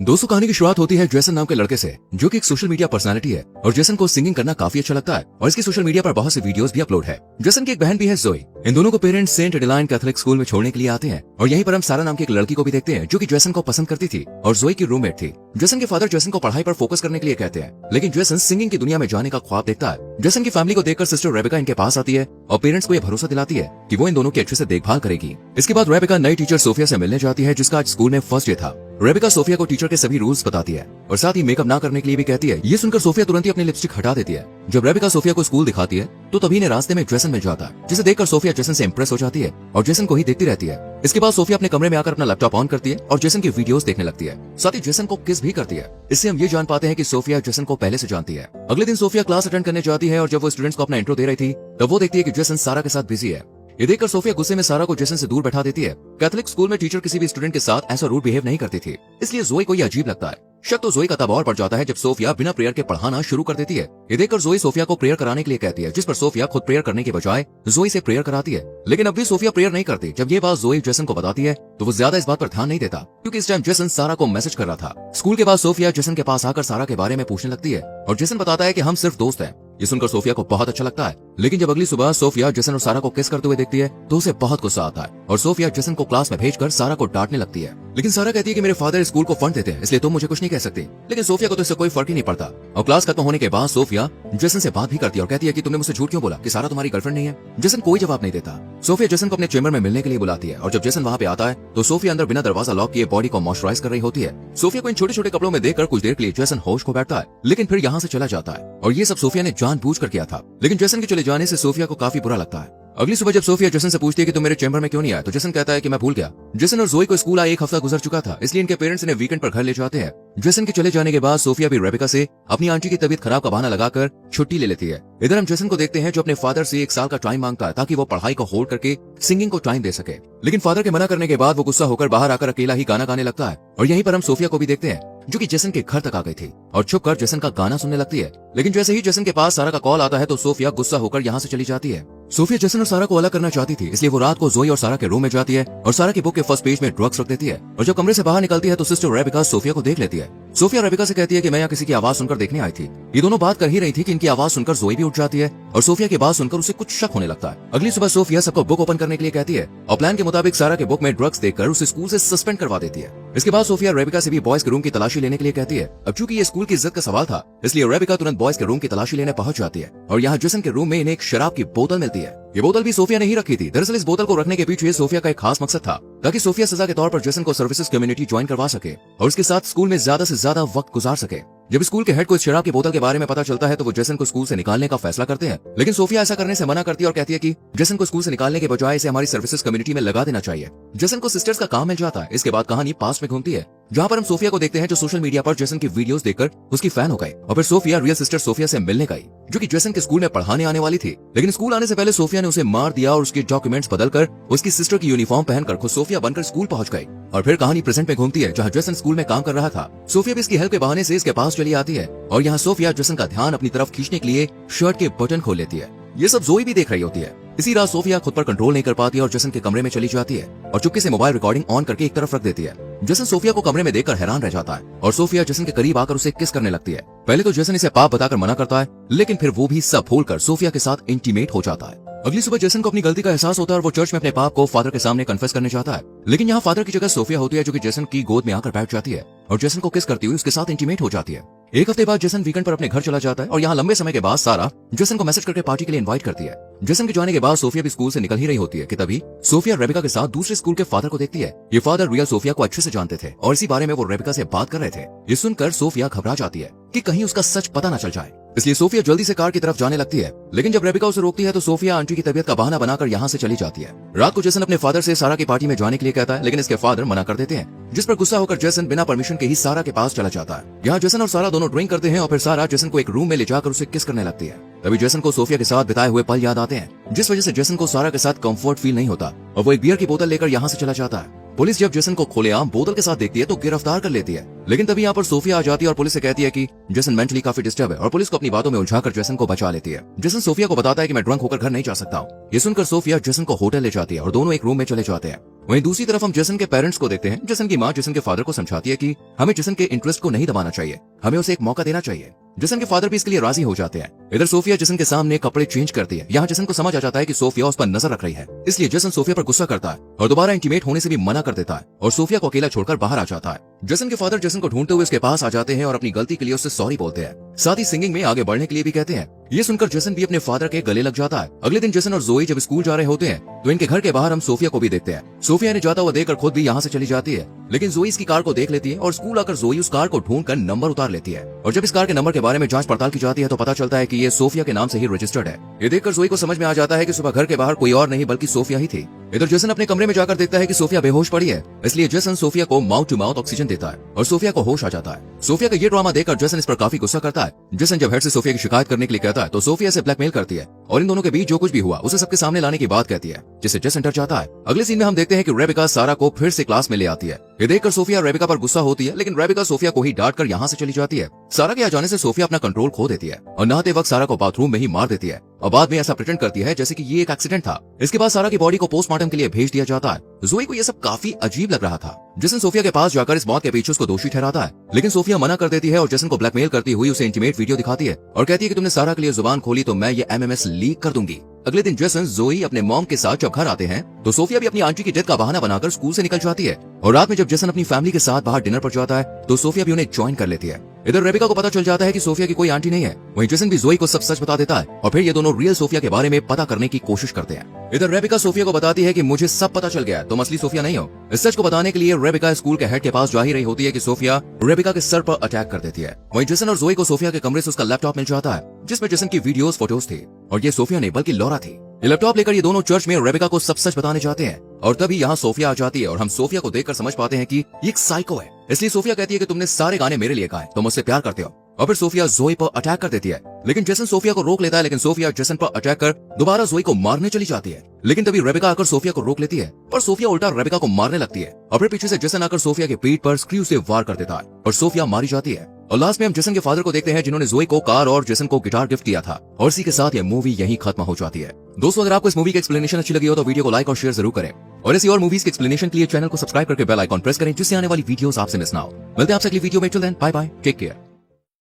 दोस्तों, कहानी की शुरुआत होती है जेसन नाम के लड़के से, जो कि एक सोशल मीडिया पर्सनालिटी है और जेसन को सिंगिंग करना काफी अच्छा लगता है और इसकी सोशल मीडिया पर बहुत से वीडियोस भी अपलोड है। जेसन की एक बहन भी है, जोई। इन दोनों को parents Saint Adeline Catholic school में छोड़ने के लिए आते हैं और यहीं पर हम सारा नाम की एक लड़की को भी देखते हैं, जो कि जेसन को पसंद करती थी और जोई की रूममेट थी। जेसन के फादर जेसन को पढ़ाई पर फोकस करने के लिए कहते हैं, लेकिन जेसन सिंगिंग की दुनिया में जाने का ख्वाब देखता है। जेसन की फैमिली को देखकर सिस्टर रेबेका इनके पास आती है और पेरेंट्स को यह भरोसा दिलाती है कि वो इन दोनों की अच्छे से देखभाल करेगी। इसके बाद रेबेका नई टीचर सोफिया से मिलने जाती है, जिसका आज स्कूल में फर्स्ट डे था। रेबेका सोफिया को टीचर के सभी रूल्स बताती है और साथ ही मेकअप ना करने के लिए भी कहती है। ये सुनकर सोफिया तुरंत ही अपनी लिपस्टिक हटा देती है। जब रेबेका सोफिया को स्कूल दिखाती है तो तभी ने रास्ते में जेसन मिल जाता है, जिसे देखकर सोफिया जेसन से इंप्रेस हो जाती है और जेसन को ही देखती रहती है। इसके बाद सोफिया अपने कमरे में आकर अपना लैपटॉप ऑन करती है और जेसन की वीडियोस देखने लगती है। साथ ही जेसन को किस भी करती है। इससे हम ये जान पाते हैं कि सोफिया जेसन को पहले से जानती है। अगले दिन सोफिया क्लास अटेंड करने जाती है और जब वो स्टूडेंट्स को अपना इंट्रो दे रही थी तब वो देखती है कि जेसन सारा के साथ बिजी है। ये देखकर सोफिया गुस्से में सारा को जेसन से दूर बैठा देती है। कैथोलिक स्कूल में टीचर किसी भी स्टूडेंट के साथ ऐसा रूड बिहेव नहीं करती थी, इसलिए जोई को ये अजीब लगता है। शक तो जोई का तब और बढ़ जाता है जब सोफिया बिना प्रेयर के पढ़ाना शुरू कर देती है। ये देखकर जोई सोफिया को प्रेयर कराने के लिए कहती है, जिस पर सोफिया खुद प्रेयर करने के बजाय जोई से प्रेयर कराती है। लेकिन अब भी सोफिया प्रेयर नहीं करती। जब ये बात जोई जेसन को बताती है तो वो ज्यादा इस बात पर ध्यान नहीं देता, क्योंकि इस टाइम जेसन सारा को मैसेज कर रहा था। स्कूल के बाद सोफिया जेसन के पास आकर सारा के बारे में पूछने लगती है और जेसन बताता है कि हम सिर्फ दोस्त हैं। ये सुनकर सोफिया को बहुत अच्छा लगता है, लेकिन जब अगली सुबह सोफिया जेसन और सारा को किस करते हुए देखती है तो उसे बहुत गुस्सा आता है और सोफिया जेसन को क्लास में भेजकर सारा को डांटने लगती है। लेकिन सारा कहती है कि मेरे फादर स्कूल को फंड देते हैं, इसलिए तुम मुझे कुछ नहीं कह सकती। लेकिन सोफिया को तो इससे कोई फर्क ही नहीं पड़ता और क्लास खत्म होने के बाद सोफिया जेसन से बात भी करती है और कहती है कि तुमने मुझसे झूठ क्यों बोला कि सारा तुम्हारी गर्लफ्रेंड नहीं है। जेसन कोई जवाब नहीं देता। सोफिया जेसन को अपने चेंबर में मिलने के लिए बुलाती है और जब जेसन वहाँ पे आता है तो सोफिया अंदर बिना दरवाजा लॉक किए बॉडी को मॉइस्चराइज कर रही होती है। सोफिया को इन छोटे छोटे कपड़ों में देखकर कुछ देर के लिए जेसन होश खो बैठता है, लेकिन फिर यहाँ से चला जाता है और ये सब सोफिया ने जानबूझकर किया था। लेकिन जेसन के चले जाने से सोफिया को काफी बुरा लगता है। अगली सुबह जब सोफिया जेसन से पूछती है कि तुम मेरे चेंबर में क्यों नहीं आया, तो जेसन कहता है कि मैं भूल गया। जेसन और जोई को स्कूल आए 1 हफ्ता गुजर चुका था, इसलिए इनके पेरेंट्स इन्हें वीकेंड पर घर ले जाते हैं। जेसन के चले जाने के बाद सोफिया भी रेबेका से अपनी आंटी की तबीयत खराब का बहाना लगाकर छुट्टी ले लेती है। इधर हम जेसन को देखते हैं जो अपने फादर से 1 साल का टाइम मांगता है ताकि वो पढ़ाई को होल्ड करके सिंगिंग को टाइम दे सके। लेकिन फादर के मना करने के बाद वो गुस्सा होकर बाहर आकर अकेला ही गाना गाने लगता है और यहीं पर हम सोफिया को भी देखते हैं, जो कि जेसन के घर तक आ गई थी और छुपकर जेसन का गाना सुनने लगती है। लेकिन जैसे ही जेसन के पास सारा का कॉल आता है तो सोफिया गुस्सा होकर यहाँ से चली जाती है। सोफिया जेसन और सारा को अलग करना चाहती थी, इसलिए वो रात को जोई और सारा के रूम में जाती है और सारा की बुक के फर्स्ट पेज में ड्रग्स रख देती है और जब कमरे से बाहर निकलती है तो सिस्टर रेबेका सोफिया को देख लेती है। सोफिया रेबेका से कहती है कि मैं यहाँ किसी की आवाज सुनकर देखने आई थी। ये दोनों बात कर ही रही थी कि इनकी आवाज सुनकर जोई भी उठ जाती है और सोफिया की बात सुनकर उसे कुछ शक होने लगता है। अगली सुबह सोफिया सबको बुक ओपन करने के लिए कहती है और प्लान के मुताबिक सारा के बुक में ड्रग्स देखकर उसे स्कूल से सस्पेंड करवा देती है। इसके बाद सोफिया रेबेका से भी बॉयज के रूम की तलाशी लेने के लिए कहती है। अब चूंकि ये स्कूल की इज्जत का सवाल था, इसलिए रेबेका तुरंत बॉयज के रूम की तलाशी लेने पहुंच जाती है और यहाँ जेसन के रूम में इन्हें एक शराब की बोतल मिलती है। ये बोतल भी सोफिया ने ही रखी थी। दरअसल इस बोतल को रखने के पीछे सोफिया का एक खास मकसद था, ताकि सोफिया सजा के तौर पर जेसन को सर्विसेज कम्युनिटी ज्वाइन करवा सके और उसके साथ स्कूल में ज्यादा से ज्यादा वक्त गुजार सके। जब स्कूल के हेड को इस शराब की बोतल के बारे में पता चलता है तो वो जेसन को स्कूल से निकालने का फैसला करते हैं, लेकिन सोफिया ऐसा करने से मना करती है और कहती है कि जेसन को स्कूल से निकालने के बजाय इसे हमारी सर्विसेज कम्युनिटी में लगा देना चाहिए। जेसन को सिस्टर्स का काम मिल जाता है। इसके बाद कहानी पास्ट में घूमती है, जहाँ पर हम सोफिया को देखते हैं जो सोशल मीडिया पर जेसन की वीडियोस देखकर उसकी फैन हो गई और फिर सोफिया रियल सिस्टर सोफिया से मिलने गई, जो कि जेसन के स्कूल में पढ़ाने आने वाली थी। लेकिन स्कूल आने से पहले सोफिया ने उसे मार दिया और उसके डॉक्यूमेंट्स बदलकर उसकी सिस्टर की यूनिफॉर्म पहनकर खुद सोफिया बनकर स्कूल पहुंच गई। और फिर कहानी प्रेजेंट में घूमती है, जहाँ जेसन स्कूल में काम कर रहा था। सोफिया भी इसकी हेल्प के बहाने से इसके पास चली आती है और यहाँ सोफिया जेसन का ध्यान अपनी तरफ खींचने के लिए शर्ट के बटन खोल लेती है। ये सब जोई भी देख रही होती है। इसी रात सोफिया खुद पर कंट्रोल नहीं कर पाती और जेसन के कमरे में चली जाती है और चुपके से मोबाइल रिकॉर्डिंग ऑन करके एक तरफ रख देती है। जेसन सोफिया को कमरे में देखकर हैरान रह जाता है और सोफिया जेसन के करीब आकर उसे किस करने लगती है। पहले तो जेसन इसे पाप बताकर मना करता है, लेकिन फिर वो भी सब भूलकर सोफिया के साथ इंटीमेट हो जाता है। अगली सुबह जेसन को अपनी गलती का एहसास होता है और वो चर्च में अपने पाप को फादर के सामने कन्फेस करने चाहता है, लेकिन यहाँ फादर की जगह सोफिया होती है, जो कि जेसन की गोद में आकर बैठ जाती है और जेसन को किस करती हुई उसके साथ इंटीमेट हो जाती है। 1 हफ्ते बाद जेसन वीकेंड पर अपने घर चला जाता है और यहाँ लंबे समय के बाद सारा जेसन को मैसेज करके पार्टी के लिए इनवाइट करती है। जेसन के जाने के बाद सोफिया भी स्कूल से निकल ही रही होती है कि तभी सोफिया रेबेका के साथ दूसरे स्कूल के फादर को देखती है। ये फादर रियल सोफिया को अच्छे से जानते थे और इसी बारे में वो रेबेका से बात कर रहे थे। ये सुनकर सोफिया घबरा जाती है कि कहीं उसका सच पता न चल जाए, इसलिए सोफिया जल्दी से कार की तरफ जाने लगती है। लेकिन जब रेबेका उसे रोकती है तो सोफिया आंटी की तबीयत का बहाना बनाकर यहाँ से चली जाती है। रात को जेसन अपने फादर से सारा की पार्टी में जाने के लिए कहता है, लेकिन इसके फादर मना कर देते हैं, जिस पर गुस्सा होकर जेसन बिना परमिशन के ही सारा के पास चला जाता है। यहाँ जेसन और सारा दोनों ड्रिंक करते हैं और फिर सारा जेसन को एक रूम में ले जाकर उसे किस करने लगती है। तभी जेसन को सोफिया के साथ बिताए हुए पल याद आते हैं, जिस वजह से जेसन को सारा के साथ कंफर्ट फील नहीं होता और वो एक बियर की बोतल लेकर यहाँ से चला जाता है। पुलिस जब जेसन को खुलेआम बोतल के साथ देखती है तो गिरफ्तार कर लेती है, लेकिन तभी यहाँ पर सोफिया आ जाती है और पुलिस से कहती है कि जेसन मेंटली काफी डिस्टर्ब है और पुलिस को अपनी बातों में उलझाकर जेसन को बचा लेती है। जेसन सोफिया को बताता है कि मैं ड्रंक होकर घर नहीं जा सकता हूँ। ये सुनकर सोफिया जेसन को होटल ले जाती है और दोनों एक रूम में चले जाते हैं। वहीं दूसरी तरफ हम जेसन के पेरेंट्स को देखते हैं। जेसन की माँ जेसन के फादर को समझाती है कि हमें जेसन के इंटरेस्ट को नहीं दबाना चाहिए, हमें उसे एक मौका देना चाहिए। जेसन के फादर भी इसके लिए राजी हो जाते हैं। इधर सोफिया जेसन के सामने कपड़े चेंज करती है। यहाँ जेसन को समझ आ जाता है कि सोफिया उस पर नजर रख रही है, इसलिए जेसन सोफिया पर गुस्सा करता है और दोबारा इंटीमेट होने से भी मना कर देता है और सोफिया को अकेला छोड़कर बाहर आ जाता है। जेसन के फादर जेसन को ढूंढते हुए उसके पास आ जाते हैं और अपनी गलती के लिए उससे सॉरी बोलते हैं, साथ ही सिंगिंग में आगे बढ़ने के लिए भी कहते हैं। ये सुनकर जेसन भी अपने फादर के गले लग जाता है। अगले दिन जेसन और जोई जब स्कूल जा रहे होते हैं तो इनके घर के बाहर हम सोफिया को भी देखते हैं। सोफिया ने जाता हुआ देखकर खुद भी यहाँ से चली जाती है, लेकिन जोई इसकी कार को देख लेती है और स्कूल आकर जोई उस कार को ढूंढकर नंबर उतार लेती है। और जब इस कार के नंबर के बारे में जांच पड़ताल की जाती है तो पता चलता है कि ये सोफिया के नाम से ही रजिस्टर्ड है। ये देखकर जोई को समझ में आ जाता है कि सुबह घर के बाहर कोई और नहीं बल्कि सोफिया ही थी। इधर जेसन अपने कमरे में जाकर देखता है कि सोफिया बेहोश पड़ी है, इसलिए जेसन सोफिया को माउथ टू माउथ ऑक्सीजन देता है और सोफिया को होश आ जाता है। सोफिया का ये ड्रामा देखकर जेसन इस पर काफी गुस्सा करता है। जेसन जब हेड से सोफिया की शिकायत करने के लिए कहता है तो सोफिया से ब्लैकमेल करती है और इन दोनों के बीच जो कुछ भी हुआ उसे सबके सामने लाने की बात कहती है, जिससे जेसन डर जाता है। अगले सीन में हम देखते हैं कि रेबिका सारा को फिर से क्लास में ले आती है। ये देखकर सोफिया रेबिका पर गुस्सा होती है, लेकिन रेबिका सोफिया को ही डांट कर यहाँ से चली जाती है। सारा के आ जाने से सोफिया अपना कंट्रोल खो देती है और नहाते वक्त सारा को बाथरूम में ही मार देती है और बाद में ऐसा प्रिटेंड करती है जैसे कि ये एक एक्सीडेंट था। इसके बाद सारा की बॉडी को पोस्टमार्टम के लिए भेज दिया जाता है। जोई को ये सब काफी अजीब लग रहा था। जेसन सोफिया के पास जाकर इस मौत के पीछे उसको दोषी ठहराता है, लेकिन सोफिया मना कर देती है और जेसन को ब्लैकमेल करती हुई उसे इंटीमेट वीडियो दिखाती है और कहती है कि तुमने सारा के लिए जुबान खोली तो मैं ये MMS लीक कर दूंगी। अगले दिन जेसन जोई अपने मॉम के साथ जब घर आते हैं तो सोफिया भी अपनी आंटी की डेथ का बहाना बनाकर स्कूल से निकल जाती है और रात में जब जेसन अपनी फैमिली के साथ बाहर डिनर पर जाता है तो सोफिया भी उन्हें ज्वाइन कर लेती है। इधर रेबिका को पता चल जाता है कि सोफिया की कोई आंटी नहीं है। वहीं जेसन भी जोई को सब सच बता देता है और फिर ये दोनों रियल सोफिया के बारे में पता करने की कोशिश करते हैं। इधर रेबिका सोफिया को बताती है कि मुझे सब पता चल गया, तुम असली सोफिया नहीं हो। इस सच को बताने के लिए रेबिका स्कूल के हेड के पास जा ही रही होती है कि सोफिया रेबिका के सर पर अटैक कर देती है। वहीं जेसन और जोई को सोफिया के कमरे से उसका लैपटॉप मिल जाता है जिसमें जेसन की वीडियोस फोटोज थी और ये सोफिया नहीं बल्कि लॉरा थी। ये लैपटॉप लेकर ये दोनों चर्च में रेबिका को सब सच बताने जाते हैं और तभी यहाँ सोफिया आ जाती है और हम सोफिया को देखकर समझ पाते हैं कि ये एक साइको है। इसलिए सोफिया कहती है कि तुमने सारे गाने मेरे लिए गाए, तुम मुझसे प्यार करते हो। और फिर सोफिया जोई पर अटैक कर देती है, लेकिन जेसन सोफिया को रोक लेता है, लेकिन सोफिया जेसन पर अटैक कर दोबारा जोई को मारने चली जाती है। लेकिन तभी रेबिका आकर सोफिया को रोक लेती है पर सोफिया उल्टा रेबिका को मारने लगती है और फिर पीछे से जेसन आकर सोफिया के पीठ पर स्क्रू से वार कर देता है और सोफिया मारी जाती है। और लास्ट में हम जेसन के फादर को देखते हैं जिन्होंने जोई को कार और जेसन को गिटार गिफ्ट किया था और इसी के साथ ये मूवी यहीं खत्म हो जाती है। दोस्तों, अगर आपको इस मूवी की एक्सप्लेनेशन अच्छी लगी हो तो वीडियो को लाइक और शेयर जरूर करें और ऐसी और मूवीज की एक्सप्लेनेशन के लिए चैनल को सब्सक्राइब करके बेल आइकॉन प्रेस करें जिससे आने वाली वीडियोस आपसे मिस ना हो। मिलते हैं आपसे अगली वीडियो में। Till then bye bye, take care.